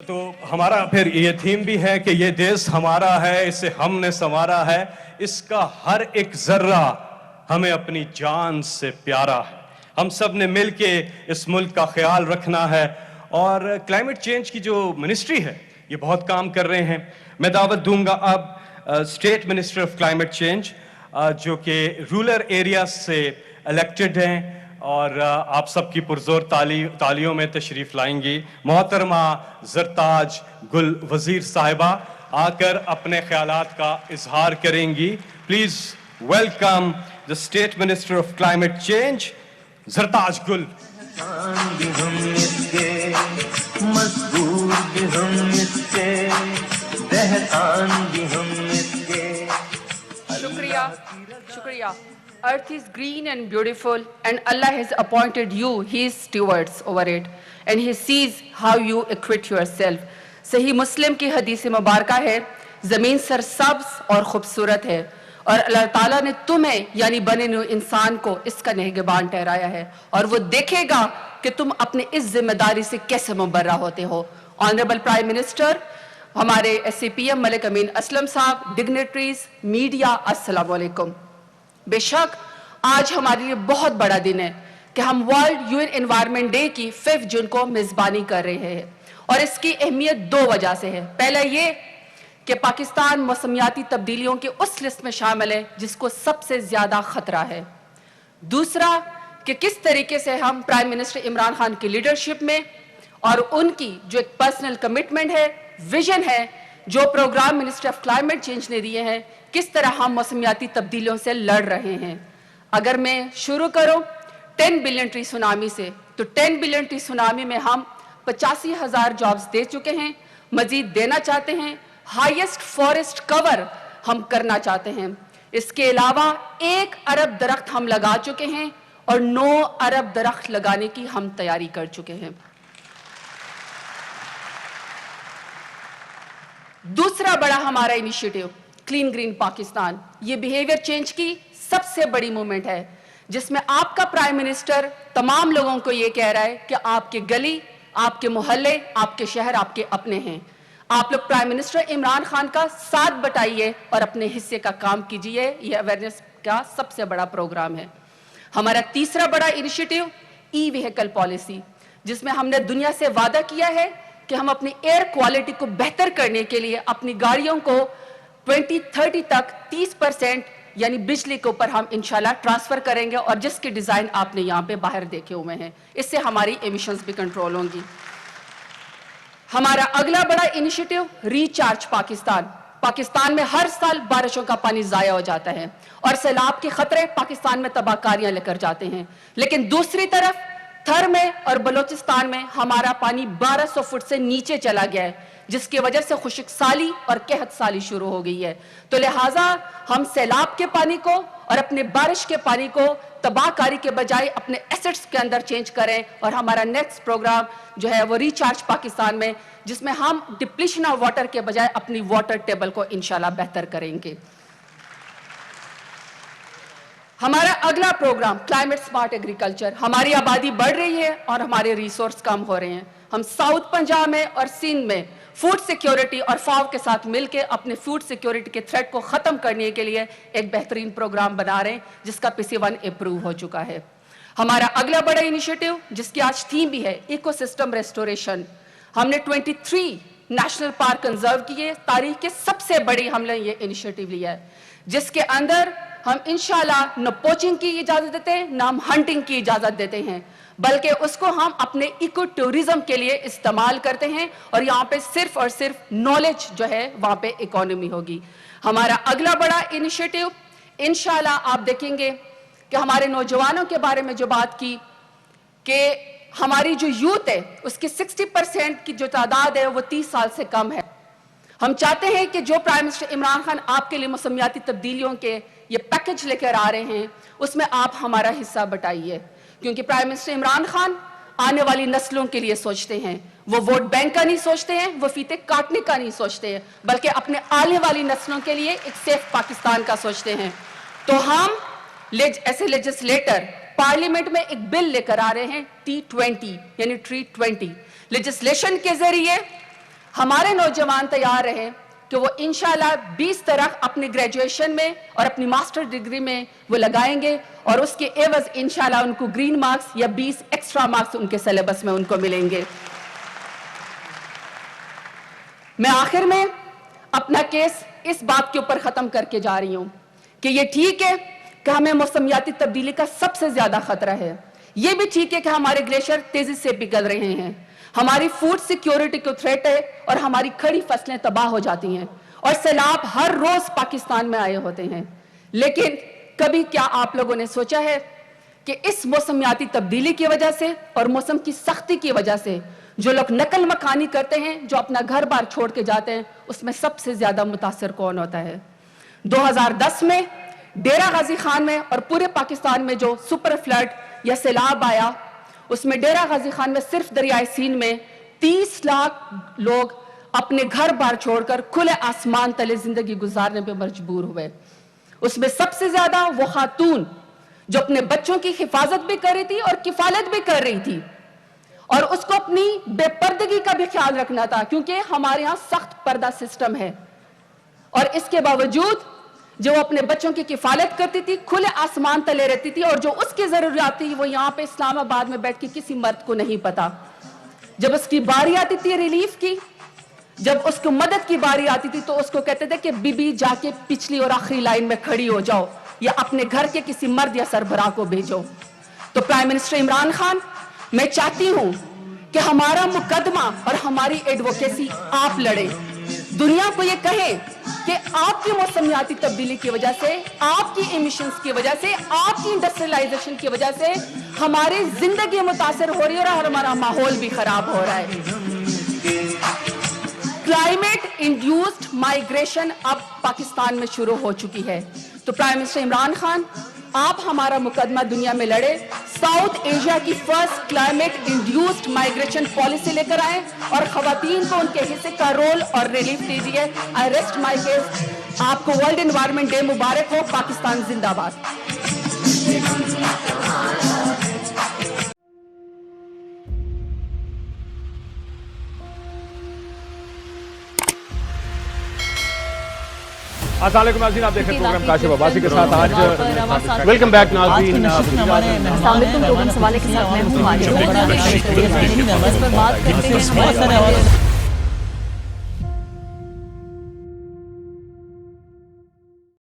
تو ہمارا پھر یہ تھیم بھی ہے کہ یہ دیش ہمارا ہے, اسے ہم نے سنوارا ہے, اس کا ہر ایک ذرہ ہمیں اپنی جان سے پیارا ہے. ہم سب نے مل کے اس ملک کا خیال رکھنا ہے. اور کلائمیٹ چینج کی جو منسٹری ہے یہ بہت کام کر رہے ہیں. میں دعوت دوں گا اب state minister of climate change جو کہ رورل ایریا سے الیکٹڈ ہیں اور آپ سب کی پرزور تالیوں میں تشریف لائیں گی. محترمہ زرتاج گل وزیر صاحبہ آ کر اپنے خیالات کا اظہار کریں گی. Please welcome the State Minister of Climate Change, Zartaj Gul. شکریہ. Earth is green and beautiful, and Allah has appointed you His stewards over it, and He sees how you acquit yourself. صحیح مسلم کی حدیث مبارکہ ہے, زمین سرسبز اور خوبصورت ہے, اور اللہ تعالیٰ نے تمہیں یعنی بنے نوع انسان کو اس کا نگہبان ٹھہرایا ہے, اور وہ دیکھے گا کہ تم اپنے اس ذمہ داری سے کیسے مبرہ ہوتے ہو. آنریبل پرائم منسٹر, ہمارے ایس سی پی ایم ملک امین اسلم صاحب, ڈگنیٹریز, میڈیا, السلام علیکم. بے شک آج ہمارے لیے بہت بڑا دن ہے کہ ہم ورلڈ UN انوائرمنٹ ڈے کی 5 جون کو میزبانی کر رہے ہیں, اور اس کی اہمیت 2 وجہ سے ہے. پہلا یہ کہ پاکستان موسمیاتی تبدیلیوں کے اس لسٹ میں شامل ہے جس کو سب سے زیادہ خطرہ ہے. دوسرا کہ کس طریقے سے ہم پرائم منسٹر عمران خان کی لیڈرشپ میں اور ان کی جو ایک پرسنل کمٹمنٹ ہے, ویژن ہے, جو programme minister of climate change نے دیے ہیں, کس طرح ہم موسمیاتی تبدیلیوں سے لڑ رہے ہیں. اگر میں شروع کروں 10 بلین ٹری سونامی سے, تو 10 بلین ٹری سونامی میں ہم 85,000 جابز دے چکے ہیں, مزید دینا چاہتے ہیں, ہائیسٹ فارسٹ کور ہم کرنا چاہتے ہیں. اس کے علاوہ 1 ارب درخت ہم لگا چکے ہیں, اور 9 ارب درخت لگانے کی ہم تیاری کر چکے ہیں. دوسرا بڑا ہمارا انیشیٹو کلین گرین پاکستان, یہ بیہیویئر چینج کی سب سے بڑی مومنٹ ہے, جس میں آپ کا پرائم منسٹر تمام لوگوں کو یہ کہہ رہا ہے کہ آپ کے گلی, آپ کے محلے, آپ کے شہر آپ کے اپنے ہیں. آپ لوگ پرائم منسٹر عمران خان کا ساتھ بٹائیے اور اپنے حصے کا کام کیجئے. یہ اویئرنیس کا سب سے بڑا پروگرام ہے. ہمارا تیسرا بڑا انیشیٹو ای وہیکل پالیسی, جس میں ہم نے دنیا سے وعدہ کیا ہے کہ ہم اپنی ایئر کوالٹی کو بہتر کرنے کے لیے اپنی گاڑیوں کو 2030 تک 30% یعنی بجلی کے اوپر ہم انشاءاللہ ٹرانسفر کریں گے, اور جس کی ڈیزائن آپ نے یہاں پہ باہر دیکھے ہوئے ہیں. اس سے ہماری ایمیشنز بھی کنٹرول ہوں گی. ہمارا اگلا بڑا انیشیٹو ریچارج پاکستان. پاکستان میں ہر سال بارشوں کا پانی ضائع ہو جاتا ہے, اور سیلاب کے خطرے پاکستان میں تباہ کاریاں لے کر جاتے ہیں. لیکن دوسری طرف تھر میں اور بلوچستان میں ہمارا پانی 1200 فٹ سے نیچے چلا گیا ہے, جس کی وجہ سے خشک سالی اور قحط سالی شروع ہو گئی ہے. تو لہٰذا ہم سیلاب کے پانی کو اور اپنے بارش کے پانی کو تباہ کاری کے بجائے اپنے ایسٹس کے اندر چینج کریں. اور ہمارا نیکسٹ پروگرام جو ہے وہ ریچارج پاکستان میں, جس میں ہم ڈپلیشن آف واٹر کے بجائے اپنی واٹر ٹیبل کو انشاءاللہ بہتر کریں گے. ہمارا اگلا پروگرام کلائمیٹ سمارٹ ایگریکلچر. ہماری آبادی بڑھ رہی ہے اور ہمارے ریسورس کم ہو رہے ہیں. ہم ساؤتھ پنجاب میں اور سندھ میں فوڈ سیکیورٹی اور فاو کے ساتھ مل کے اپنے فوڈ سیکیورٹی کے تھریٹ کو ختم کرنے کے لیے ایک بہترین پروگرام بنا رہے ہیں, جس کا PC1 اپروو ہو چکا ہے. ہمارا اگلا بڑا انیشیٹو, جس کی آج تھیم بھی ہے ایکو سسٹم ریسٹوریشن, ہم نے 23 نیشنل پارک کنزرو کیے. تاریخ کے سب سے بڑی ہم نے یہ انیشیٹو لیا ہے, جس کے اندر ہم انشاءاللہ نہ پوچنگ کی اجازت دیتے ہیں, نہ ہم ہنٹنگ کی اجازت دیتے ہیں, بلکہ اس کو ہم اپنے ایکو ٹورزم کے لیے استعمال کرتے ہیں. اور یہاں پہ صرف اور صرف نالج جو ہے وہاں پہ اکانومی ہوگی. ہمارا اگلا بڑا انیشیٹو انشاءاللہ آپ دیکھیں گے کہ ہمارے نوجوانوں کے بارے میں جو بات کی کہ ہماری جو یوتھ ہے اس کی 60% کی جو تعداد ہے وہ 30 سال سے کم ہے. ہم چاہتے ہیں کہ جو پرائم منسٹر عمران خان آپ کے لیے موسمیاتی تبدیلیوں کے یہ پیکج لے کر آ رہے ہیں, اس میں آپ ہمارا حصہ بٹائیے. کیونکہ پرائم منسٹر عمران خان آنے والی نسلوں کے لیے سوچتے ہیں. وہ ووٹ بینک کا نہیں سوچتے ہیں, وہ فیتے کاٹنے کا نہیں سوچتے ہیں, بلکہ اپنے آنے والی نسلوں کے لیے ایک سیف پاکستان کا سوچتے ہیں. تو ہم ایسے لیجسلیٹر پارلیمنٹ میں ایک بل لے کر آ رہے ہیں T20 یعنی Tree 20 لیجسلیشن کے ذریعے ہمارے نوجوان تیار رہیں کہ وہ انشاءاللہ 20 درخت اپنی گریجویشن میں اور اپنی ماسٹر ڈگری میں وہ لگائیں گے اور اس کے عوض انشاءاللہ ان کو گرین مارکس یا 20 ایکسٹرا مارکس ان کے سلیبس میں ان کو ملیں گے. میں آخر میں اپنا کیس اس بات کے اوپر ختم کر کے جا رہی ہوں کہ یہ ٹھیک ہے کہ ہمیں موسمیاتی تبدیلی کا سب سے زیادہ خطرہ ہے. یہ بھی ٹھیک ہے کہ ہمارے گلیشیئر تیزی سے پگھل رہے ہیں, ہماری فوڈ سیکیورٹی کو تھریٹ ہے اور ہماری کھڑی فصلیں تباہ ہو جاتی ہیں اور سیلاب ہر روز پاکستان میں آئے ہوتے ہیں. لیکن کبھی کیا آپ لوگوں نے سوچا ہے کہ اس موسمیاتی تبدیلی کی وجہ سے اور موسم کی سختی کی وجہ سے جو لوگ نقل مکانی کرتے ہیں, جو اپنا گھر بار چھوڑ کے جاتے ہیں, اس میں سب سے زیادہ متاثر کون ہوتا ہے؟ 2010 میں ڈیرہ غازی خان میں اور پورے پاکستان میں جو سپر فلڈ یا سیلاب آیا, اس میں ڈیرہ غازی خان میں صرف دریائے سین میں 30 لاکھ لوگ اپنے گھر بار چھوڑ کر کھلے آسمان تلے زندگی گزارنے پہ مجبور ہوئے. اس میں سب سے زیادہ وہ خاتون جو اپنے بچوں کی حفاظت بھی کر رہی تھی اور کفالت بھی کر رہی تھی, اور اس کو اپنی بے پردگی کا بھی خیال رکھنا تھا کیونکہ ہمارے ہاں سخت پردہ سسٹم ہے, اور اس کے باوجود جو اپنے بچوں کی کفالت کرتی تھی, کھلے آسمان تلے رہتی تھی, اور جو اس کی ضروریات تھی وہ یہاں پہ اسلام آباد میں بیٹھ کے کسی مرد کو نہیں پتا. جب اس کی باری آتی تھی ریلیف کی, جب اس کو مدد کی باری آتی تھی, تو اس کو کہتے تھے کہ بی بی جا کے پچھلی اور آخری لائن میں کھڑی ہو جاؤ یا اپنے گھر کے کسی مرد یا سربراہ کو بھیجو. تو پرائم منسٹر عمران خان, میں چاہتی ہوں کہ ہمارا مقدمہ اور ہماری ایڈوکیسی آپ لڑیں, دنیا کو یہ کہیں کہ آپ کی موسمیاتی تبدیلی کی وجہ سے, آپ کی ایمیشنز کی وجہ سے, آپ کی انڈسٹریلائزیشن کی وجہ سے ہماری زندگی متاثر ہو رہی ہے اور ہمارا ماحول بھی خراب ہو رہا ہے. کلائمیٹ انڈیوسڈ مائیگریشن اب پاکستان میں شروع ہو چکی ہے. تو پرائم منسٹر عمران خان, آپ ہمارا مقدمہ دنیا میں لڑے, ساؤتھ ایشیا کی first climate induced migration policy لے کر آئیں اور خواتین کو ان کے حصے کا رول اور ریلیف دیجیے. آئی ریسٹ مائی کیس. آپ کو ورلڈ انوائرمنٹ ڈے مبارک ہو. پاکستان زندہ باد. السلام علیکم ناظرین, آپ دیکھ رہے ہیں پروگرام کاشف عباسی کے ساتھ. آج ویلکم بیک ناظرین. السلام علیکم. پروگرام سوالے کے ساتھ میں ہوں.